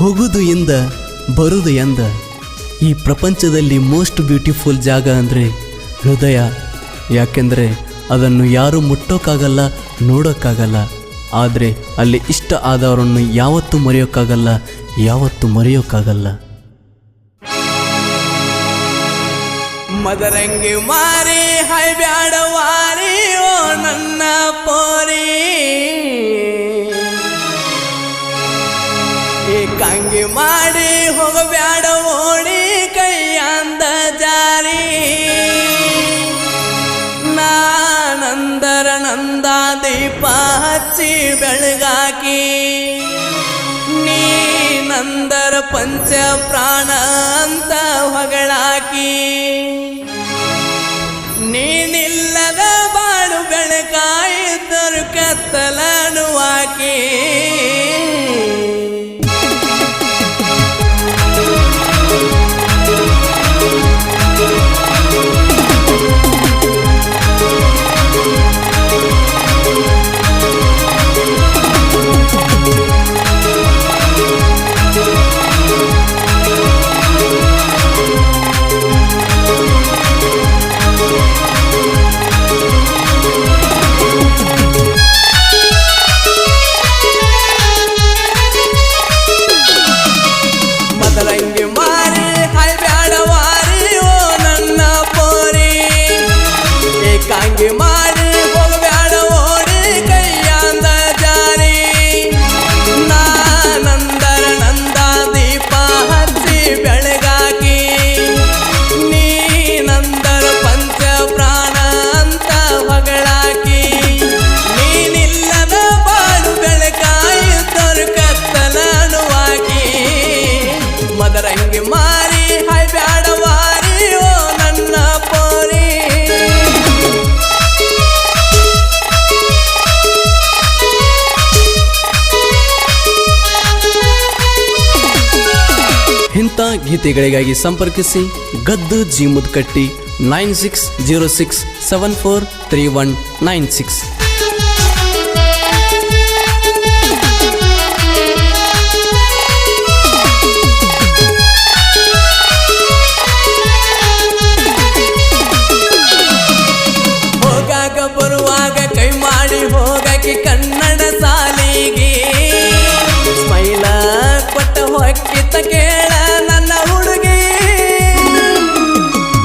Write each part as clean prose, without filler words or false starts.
ಹೋಗುದು ಎಂದ ಬರುದು ಎಂದ. ಈ ಪ್ರಪಂಚದಲ್ಲಿ ಮೋಸ್ಟ್ ಬ್ಯೂಟಿಫುಲ್ ಜಾಗ ಅಂದರೆ ಹೃದಯ. ಯಾಕೆಂದರೆ ಅದನ್ನು ಯಾರೂ ಮುಟ್ಟೋಕ್ಕಾಗಲ್ಲ, ನೋಡೋಕ್ಕಾಗಲ್ಲ. ಆದರೆ ಅಲ್ಲಿ ಇಷ್ಟ ಆದವರನ್ನು ಯಾವತ್ತೂ ಮರೆಯೋಕ್ಕಾಗಲ್ಲ, ಯಾವತ್ತೂ ಮರೆಯೋಕ್ಕಾಗಲ್ಲ. ಮದರಂಗಿ ಮಾರಿ ಹೈ ಬ್ಯಾಡವಾರಿ ಓ ನನ್ನ ಪೋರಿ, ಏಕಾಂಗಿ ಮಾಡಿ ಹೋಗಬ್ಯಾಡ ಓಡಿ ಕೈಯಾಂದ ಜಾರಿ. ನಾನಂದರ ನಂದ ದೀಪ ಹಚ್ಚಿ ಬೆಳಗಾಕಿ, ನೀನಂದರ ಪಂಚ ಪ್ರಾಣ ಅಂತ ಹೊಗಳಾಕಿ. ನೀನಿಲ್ಲದ ಬಾಳು ಬೆಳಕಾಯಿದ್ದರು ಕತ್ತಲನು ಹಾಕಿ. ಇಂಥ ಗೀತೆಗಳಿಗಾಗಿ ಸಂಪರ್ಕಿಸಿ ಗದ್ದು ಜಿ ಮುದ್ಕಟ್ಟಿ 9606743196. ಹೋಗಾಗ ಬರುವಾಗ ಕೈ ಮಾಡಿ ಹೋಗಕ್ಕೆ ಕನ್ನಡ ಸಾಲಿಗೆ ಸ್ಮೈಲ ಕೊಟ್ಟ ಹೊಕ್ಕಿತ ಕೇಳ ನನ್ನ ಹುಡುಗಿ.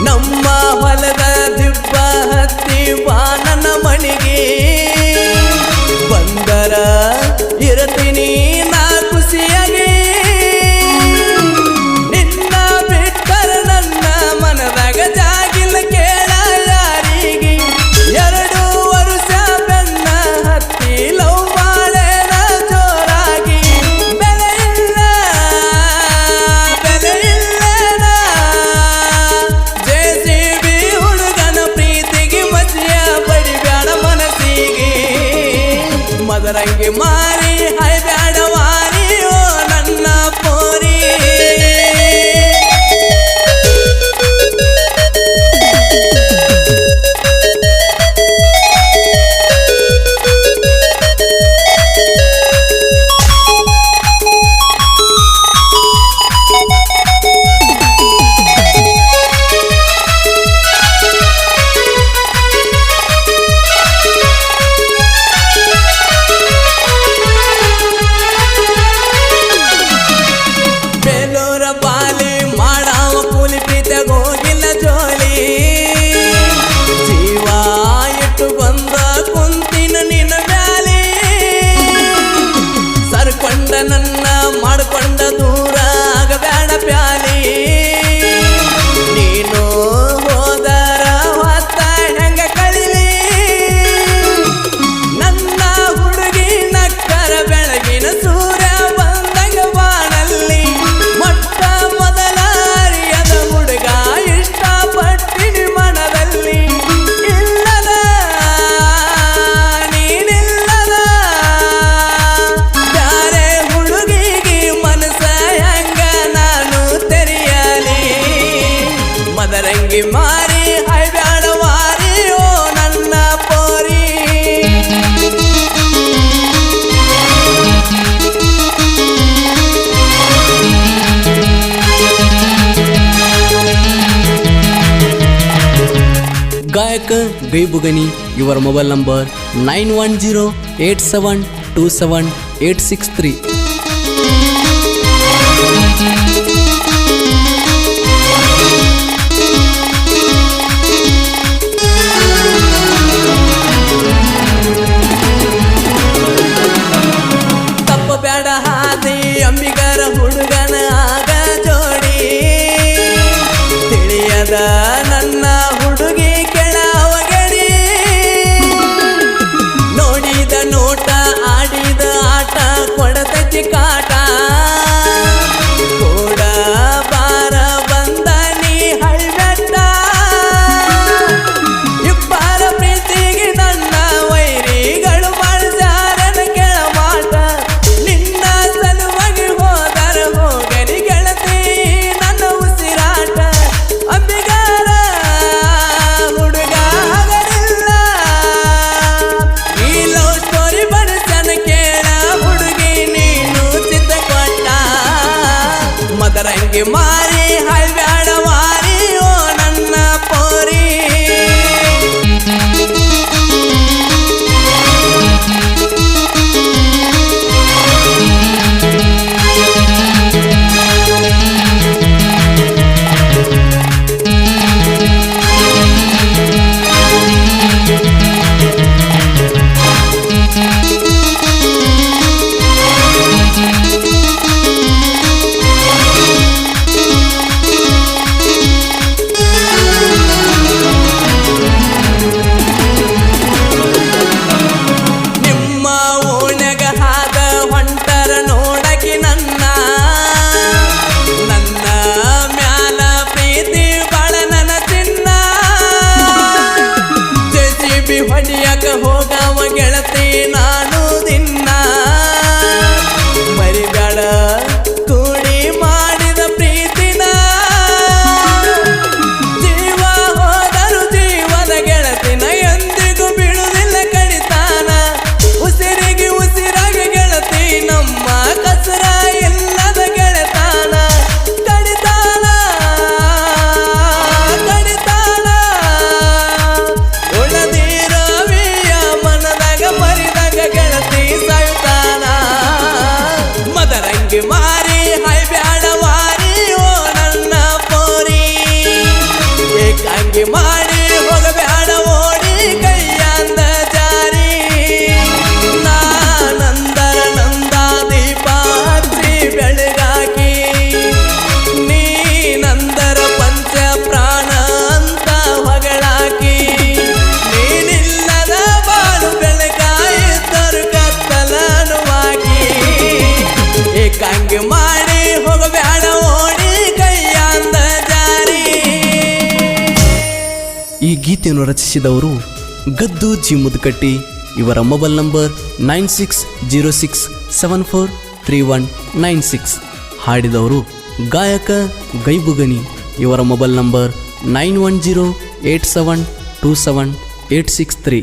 ನಮ್ಮ ಹೊಲದ ದಿಬ್ಬ ಹತ್ತಿ ಬಾ ನನ್ನ ಮಣಿಗೆ, ಬಂದರ ಇರತೀನಿ ನಾ ಖುಷಿಯಾಗಿ. ನಿನ್ನ ಬಿಟ್ಟರ ನನ್ನ ಮನದಾಗ ಜಾಗಿಲ್ಲ ಕೇಳ ಯಾರಿಗೆ. 2 ವರ್ಷ ಬೆನ್ನ ಹತ್ತಿ ಲವ್ ಬಾಳೆನ ಜೋರಾಗಿ. ಬೆಲೆ ಇಲ್ಲ JCB ಹುಡುಗನ ಪ್ರೀತಿಗೆ ಮಸಿಯ ಬಡಿಬ್ಯಾಡ ಮನಸ್ಸಿಗೆ. ಮದರಂಗಿ ಮಾರಿ ಹೈ ಬ್ಯಾಡವಾರಿ ಓ ನನ್ನ ಪೋರಿ. ಬೇಲೂರ ಬಾಲಿ ಮಾಡಾವ ಕೂಲಿ ಪ್ರೀತಿಯಾಗ ಹೋಗಿಲ್ಲ ಜೋಲಿ. ಜೀವ ಇಟ್ಟು ಬಂದ ಕುಂತಿನ ನಿನ್ನ ಮ್ಯಾಲಿ. ಸರ್ಕೊಂಡ ನನ್ನ ಮಾಡ್ಕೊಂಡ ದೂರ ಆಗಬೇಡ ಪ್ಯಾಲಿ. ನೀನು ಹೋದರ ಹೊತ್ತ ಹೆಂಗ ಕಳಿಲಿ. ನನ್ನ ಹುಡುಗಿ ನಕ್ಕರ ಬೆಳಗಿನ ಸೂರ್ಯ ಬಂದಂಗ ಬಾಣಲ್ಲಿ. ಮೊಟ್ಟ ಮೊದಲ ಅರಿಯದ ಹುಡುಗ ಇಷ್ಟಪಟ್ಟಿನಿ ಮನದಲ್ಲಿ. ಇಲ್ಲದ ನೀನಿಲ್ಲದ ಬ್ಯಾರೆ ಹುಡುಗಿಗೆ ಮನಸ ಹೆಂಗ ನಾನು ತೆರಿ ಗಾಯಕ ಗೈಬುಗನಿ ಇವರ ಮೊಬೈಲ್ ನಂಬರ್ 9108727863. ಬ್ಯಾಡ ಹಾದಿ ಅಂಬಿಗರ ಹುಡುಗನ ಆಗ ಜೋಡಿ ತಿಳಿಯದ ನನ್ನ ಹುಡುಗಿ ಕೆಳವಗಡಿ ನೋಡಿದ ನೋಟ ಆಡಿದ ಆಟ ಕೊಡತೈತಿ ಕಾಟ ಕೂಡ ಬಾರ ಬಂದ ನೀ ಹಳ್ಬೆಟ್ಟ ಇಬ್ಬರ ಪ್ರೀತಿಗೆ ನನ್ನ ವೈರಿಗಳು ಬಳಸಾರನ ಕೆಳಮಾಟ ನಿನ್ನ ಸಲುವಾಗಿ ಹೋದರ ಹೋಗಲಿ ಗೆಳತಿ ನನ್ನ ಉಸಿರಾಟ ಅಂಬಿಗಾರ ಹುಡುಗ ಆಗಲಿಲ್ಲ ಈ ಲವ್ ಸ್ಟೋರಿ ಬರಸನ ಕೇಳ ಹುಡುಗಿ ನೀನು ಚಿತ್ತ ಕೊಟ್ಟ ಮದರಂಗಿ ಮಾರಿ ಹಳ್ಬ್ಯಾಡ ಮಾರಿ ಓ ನನ್ನ ಪೋರಿ ನಿಮ್ಮ ಓಣ್ಯಾಗ ಹಾದ ಹೊಂಟರ ನೋಡಕಿ ನನ್ನ ಮ್ಯಾಲ ಪ್ರೀತಿ ಬಾಳ ನನ್ನ ಚಿನ್ನ ಜೆಸಿಬಿ ಹೊಡಿಯಕ ಹೋಗವ ಗೆಳತಿ ನಾನು ದಿನ್ನ ಮರಿಬೇಡ ಕೂಡಿ ಮಾಡಿದ ಪ್ರೀತಿನ ಜೀವ ಹೋದರು ಜೀವದ ಗೆಳತಿನ ಎಂದಿಗೂ ಬೀಳುವುದಿಲ್ಲ ಕಡಿತಾನ ಉಸಿರಿಗೆ ಉಸಿರಾಗಿ ಗೆಳತಿ ನಮ್ಮ ಕಸರ ಇಲ್ಲದ ಗೆಳತಾನ ಕಡಿತಾನ ಉಳದಿರವಿಯ ಮನದಾಗ ಮರಿದಾಗ ಗೆಳತಿ ಸಾಯುತ್ತಾನ ಮದರಂಗಿ ಮಾರಿ ಹೈಬ್ಯಾಡ ಮಾರಿ ಓ ನನ್ನ ಪೋರಿ ಏಕಾಂಗಿ ಮಾಡಿ ಹೋಗಬ್ಯಾಡ ಓಡಿ ಕೈಯಾಂದ ಜಾರಿ ನಾನಂದರ ನಂದ ದೀಪ ಹಚ್ಚಿ ಬೆಳಗಾಕಿ ನೀನಂದರ ಪಂಚ ಪ್ರಾಣ ಅಂತ ಹೊಗಳಾಕಿ ನೀನಿಲ್ಲದ ಬಾಳು ಬೆಳಕಾಯಿದ್ದರು ಕತ್ತಲನು ಹಾಕಿ ಏಕಾಂಗಿ ಮಾಡಿ ಹೋಗಬ್ಯಾಡ ಓಡಿ ಕೈಯಾಂದ ಜಾರಿ. ಈ ಗೀತೆಯನ್ನು ರಚಿಸಿದವರು ಗದ್ದು ಜಿ ಮುದ್ಕಟ್ಟಿ ಇವರ ಮೊಬೈಲ್ ನಂಬರ್ 9606743196. ಹಾಡಿದವರು ಗಾಯಕ ಗೈಬುಗನಿ ಇವರ ಮೊಬೈಲ್ ನಂಬರ್ 9108727863.